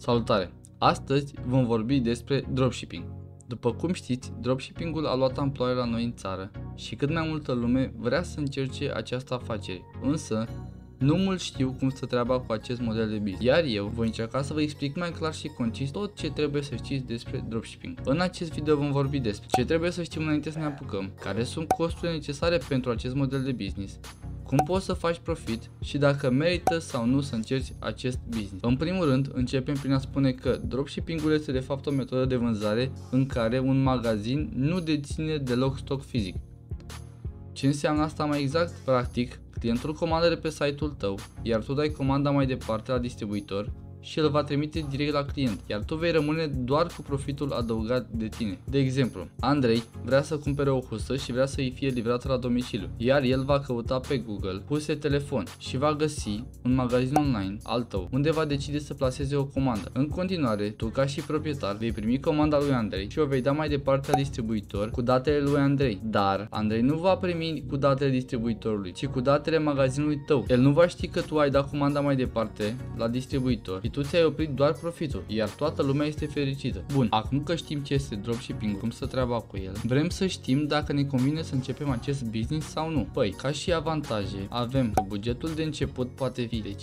Salutare! Astăzi vom vorbi despre dropshipping. După cum știți, dropshipping-ul a luat amploare la noi în țară și cât mai multă lume vrea să încerce această afacere, însă nu mulți știu cum stă treaba cu acest model de business, iar eu voi încerca să vă explic mai clar și concis tot ce trebuie să știți despre dropshipping. În acest video vom vorbi despre ce trebuie să știm înainte să ne apucăm, care sunt costurile necesare pentru acest model de business, cum poți să faci profit și dacă merită sau nu să încerci acest business. În primul rând, începem prin a spune că dropshipping-ul este de fapt o metodă de vânzare în care un magazin nu deține deloc stoc fizic. Ce înseamnă asta mai exact? Practic, clientul comandă de pe site-ul tău, iar tu dai comanda mai departe la distribuitor și el va trimite direct la client, iar tu vei rămâne doar cu profitul adăugat de tine. De exemplu, Andrei vrea să cumpere o husă și vrea să îi fie livrată la domiciliu, iar el va căuta pe Google huse telefon și va găsi un magazin online al tău, unde va decide să placeze o comandă. În continuare, tu ca și proprietar vei primi comanda lui Andrei și o vei da mai departe la distribuitor cu datele lui Andrei, dar Andrei nu va primi cu datele distribuitorului, ci cu datele magazinului tău. El nu va ști că tu ai dat comanda mai departe la distribuitor și tu ți-ai oprit doar profitul, iar toată lumea este fericită. Bun, acum că știm ce este dropshipping, cum să treaba cu el, vrem să știm dacă ne convine să începem acest business sau nu. Păi, ca și avantaje, avem că bugetul de început poate fi de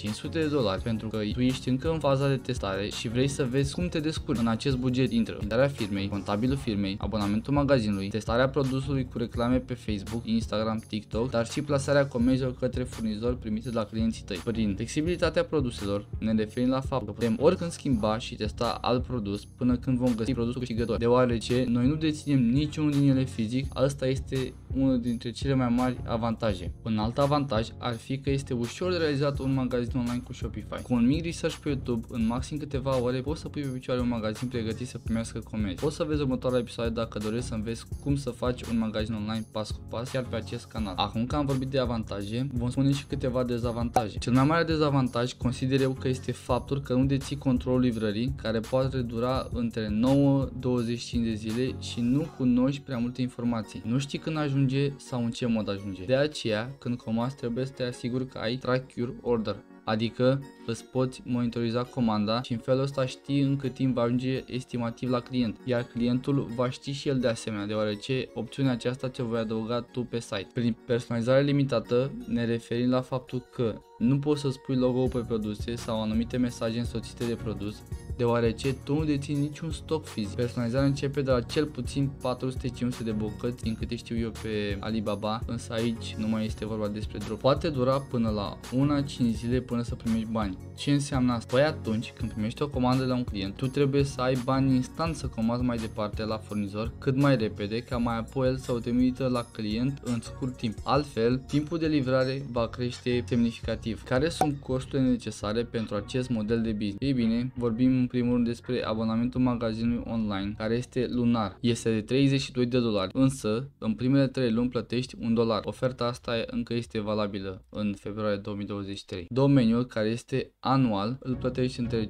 $500 pentru că tu ești încă în faza de testare și vrei să vezi cum te descurci. În acest buget intră vânzarea firmei, contabilul firmei, abonamentul magazinului, testarea produsului cu reclame pe Facebook, Instagram, TikTok, dar și plasarea comenzilor către furnizori primite de la clienții tăi. Prin flexibilitatea produselor, ne referim la faptul că putem oricând schimba și testa alt produs până când vom găsi produsul câștigător, deoarece noi nu deținem niciunul din ele fizic. Asta este unul dintre cele mai mari avantaje. Un alt avantaj ar fi că este ușor de realizat un magazin online cu Shopify. Cu un mic research pe YouTube, în maxim câteva ore poți să pui pe picioare un magazin pregătit să primească comenzi. Poți să vezi următoarele episoade dacă dorești să înveți cum să faci un magazin online pas cu pas chiar pe acest canal. Acum că am vorbit de avantaje, vom spune și câteva dezavantaje. Cel mai mare dezavantaj consider eu că este faptul că nu deții controlul livrării, care poate dura între 9-25 de zile și nu cunoști prea multe informații. Nu știi când ajunge sau în ce mod ajunge. De aceea, când comanzi, trebuie să te asiguri că ai track your order, adică îți poți monitoriza comanda și în felul ăsta știi în cât timp va ajunge estimativ la client, iar clientul va ști și el de asemenea, deoarece opțiunea aceasta ți-o voi adăuga tu pe site. Prin personalizare limitată ne referim la faptul că nu poți să spui logo-ul pe produse sau anumite mesaje însoțite de produs, deoarece tu nu deții niciun stoc fizic. Personalizarea începe de la cel puțin 400-500 de bucăți, din câte știu eu pe Alibaba, însă aici nu mai este vorba despre drop. Poate dura până la 1-5 zile până să primești bani. Ce înseamnă asta? Păi atunci când primești o comandă de la un client, tu trebuie să ai bani instant să comanzi mai departe la furnizor cât mai repede, ca mai apoi el să o trimită la client în scurt timp. Altfel, timpul de livrare va crește semnificativ. Care sunt costurile necesare pentru acest model de business? Ei bine, vorbim în primul rând despre abonamentul magazinului online, care este lunar. Este de $32, însă în primele 3 luni plătești $1. Oferta asta încă este valabilă în februarie 2023. Domeniul, care este anual, îl plătești între $5-15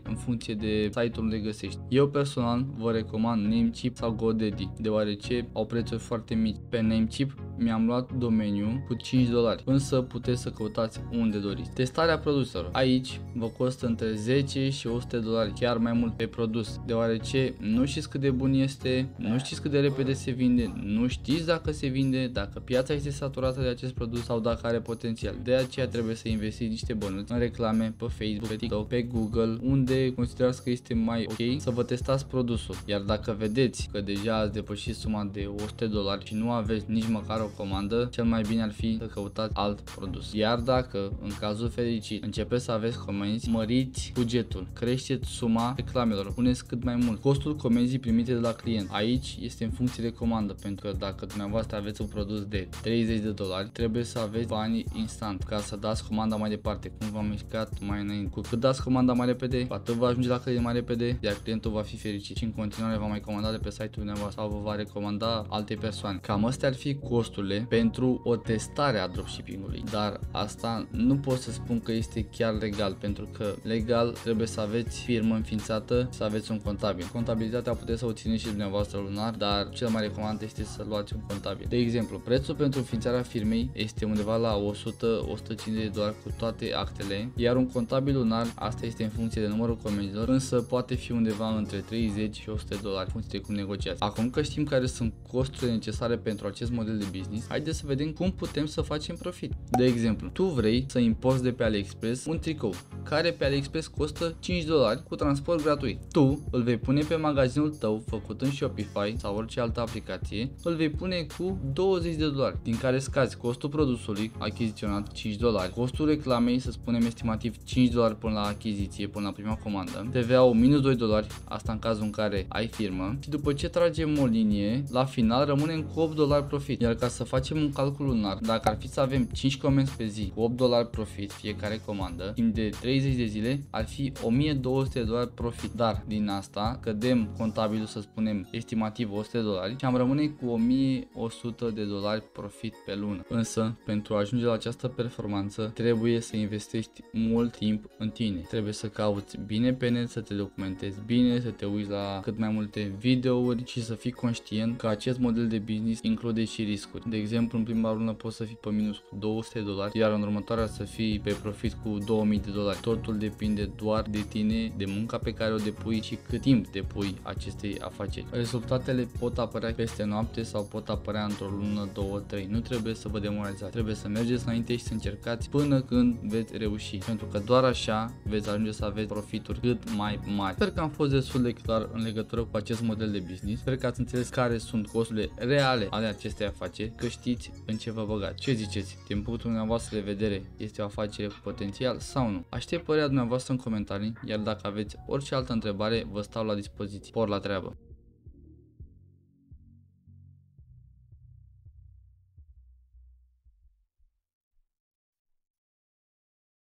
în funcție de site-ul unde găsești. Eu personal vă recomand Namecheap sau GoDaddy, deoarece au prețuri foarte mici. Pe Namecheap mi-am luat domeniu cu $5, însă puteți să căutați unde doriți. Testarea produselor. Aici vă costă între $10 și $100, chiar mai mult pe produs, deoarece nu știți cât de bun este, nu știți cât de repede se vinde, nu știți dacă se vinde, dacă piața este saturată de acest produs sau dacă are potențial. De aceea trebuie să investiți niște bănuți în reclame pe Facebook, pe TikTok, pe Google, unde considerați că este mai ok să vă testați produsul. Iar dacă vedeți că deja ați depășit suma de $100 și nu aveți nici măcar o comandă, cel mai bine ar fi să căutați alt produs. Iar dacă, în cazul fericit, începeți să aveți comenzi, măriți bugetul, creșteți suma reclamelor, puneți cât mai mult. Costul comenzii primite de la client. Aici este în funcție de comandă, pentru că dacă dumneavoastră aveți un produs de $30, trebuie să aveți bani instant ca să dați comanda mai departe, cum v-am explicat mai înainte. Cu cât dați comanda mai repede, cu atât va ajunge la client mai repede, iar clientul va fi fericit și în continuare va mai comanda de pe site-ul dumneavoastră sau vă va recomanda alte persoane. Cam astea ar fi costurile. costurile pentru o testare a dropshipping-ului, dar asta nu pot să spun că este chiar legal, pentru că legal trebuie să aveți firmă înființată, să aveți un contabil. Contabilitatea puteți să o țineți și dumneavoastră lunar, dar cel mai recomandat este să luați un contabil. De exemplu, prețul pentru înființarea firmei este undeva la 100-150 de dolari cu toate actele, iar un contabil lunar, asta este în funcție de numărul comenzilor, însă poate fi undeva între 30 și 100 de dolari, în funcție de cum negociați. Acum că știm care sunt costurile necesare pentru acest model de business, haideți să vedem cum putem să facem profit. De exemplu, tu vrei să importi de pe AliExpress un tricou care pe AliExpress costă 5 dolari cu transport gratuit. Tu îl vei pune pe magazinul tău făcut în Shopify sau orice altă aplicație, îl vei pune cu 20 de dolari, din care scazi costul produsului achiziționat 5 dolari, costul reclamei, să spunem estimativ 5 dolari până la achiziție, până la prima comandă, TVA-ul minus 2 dolari, asta în cazul în care ai firmă, și după ce tragem o linie, la final rămânem cu 8 dolari profit. Iar ca să facem un calcul lunar, dacă ar fi să avem 5 comenzi pe zi cu 8 dolari profit fiecare comandă, timp de 30 de zile ar fi 1200 de dolari profit. Dar din asta cădem contabilul, să spunem estimativ 100 de dolari și am rămâne cu 1100 de dolari profit pe lună. Însă, pentru a ajunge la această performanță, trebuie să investești mult timp în tine. Trebuie să cauți bine pe net, să te documentezi bine, să te uiți la cât mai multe videouri și să fii conștient că acest model de business include și riscuri. De exemplu, în prima lună poți să fii pe minus cu 200 de dolari, iar în următoarea să fii pe profit cu 2000 de dolari. Totul depinde doar de tine, de munca pe care o depui și cât timp depui acestei afaceri. Rezultatele pot apărea peste noapte sau pot apărea într-o lună, 2-3. Nu trebuie să vă demoralizați. Trebuie să mergeți înainte și să încercați până când veți reuși, pentru că doar așa veți ajunge să aveți profituri cât mai mari. Sper că am fost destul de clar în legătură cu acest model de business. Sper că ați înțeles care sunt costurile reale ale acestei afaceri, că știți în ce vă băgați. Ce ziceți? Din punctul dumneavoastră de vedere, este o afacere cu potențial sau nu? Aștept părerea dumneavoastră în comentarii, iar dacă aveți orice altă întrebare, vă stau la dispoziție. Por la treabă!